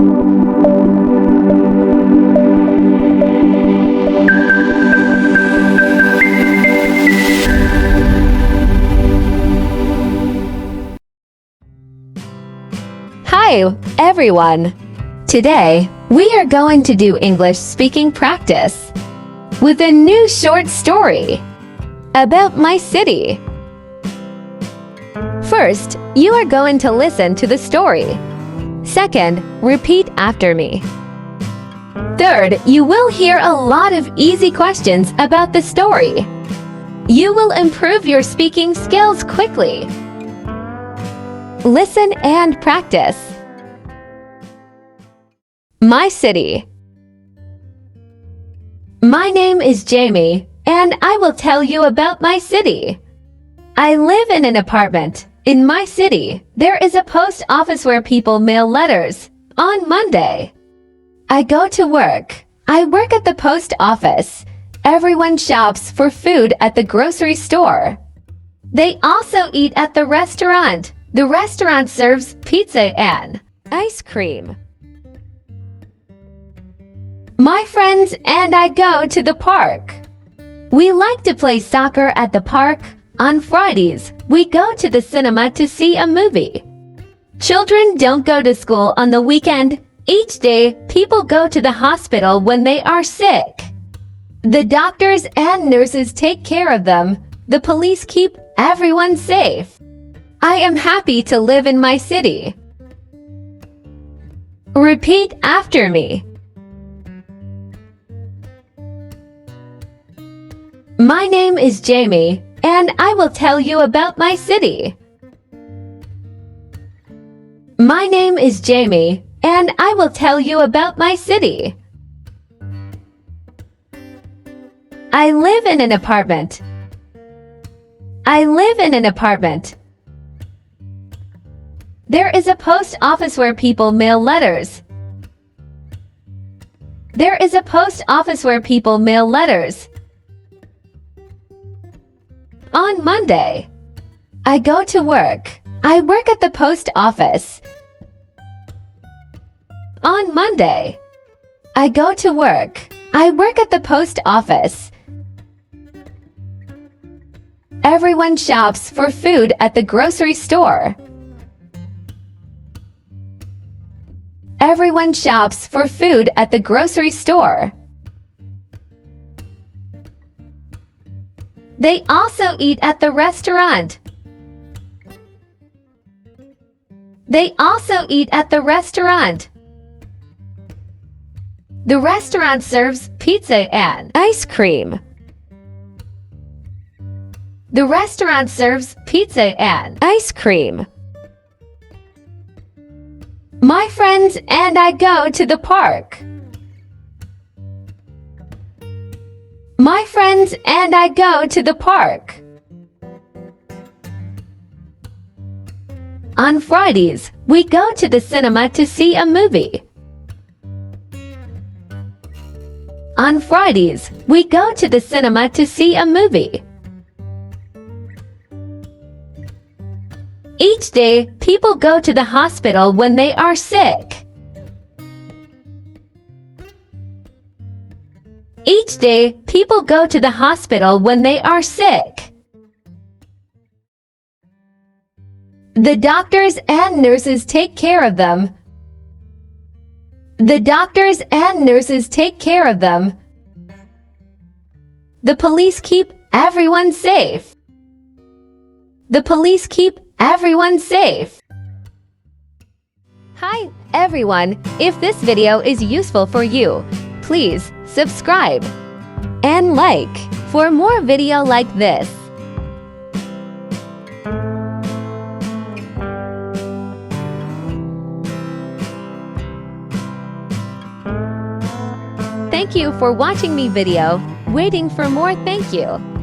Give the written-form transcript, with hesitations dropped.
Hi, everyone! Today, we are going to do English speaking practice with a new short story about my city. First, you are going to listen to the story. Second, repeat after me. Third, you will hear a lot of easy questions about the story. You will improve your speaking skills quickly. Listen and practice. My city. My name is Jamie, and I will tell you about my city. I live in an apartment. In my city, there is a post office where people mail letters on Monday. I go to work. I work at the post office. Everyone shops for food at the grocery store. They also eat at the restaurant. The restaurant serves pizza and ice cream. My friends and I go to the park. We like to play soccer at the park. On Fridays, we go to the cinema to see a movie. Children don't go to school on the weekend. Each day, people go to the hospital when they are sick. The doctors and nurses take care of them. The police keep everyone safe. I am happy to live in my city. Repeat after me. My name is Jamie, and I will tell you about my city. My name is Jamie, and I will tell you about my city. I live in an apartment. I live in an apartment. There is a post office where people mail letters. There is a post office where people mail letters. On Monday, I go to work. I work at the post office. On Monday, I go to work. I work at the post office. Everyone shops for food at the grocery store. Everyone shops for food at the grocery store. They also eat at the restaurant. They also eat at the restaurant. The restaurant serves pizza and ice cream. The restaurant serves pizza and ice cream. My friends and I go to the park. My friends and I go to the park. On Fridays, we go to the cinema to see a movie. On Fridays, we go to the cinema to see a movie. Each day, people go to the hospital when they are sick. Each day, people go to the hospital when they are sick. The doctors and nurses take care of them. The doctors and nurses take care of them. The police keep everyone safe. The police keep everyone safe. Hi, everyone. If this video is useful for you, please subscribe and like for more video like this. Thank you for watching me video. Waiting for more. Thank you.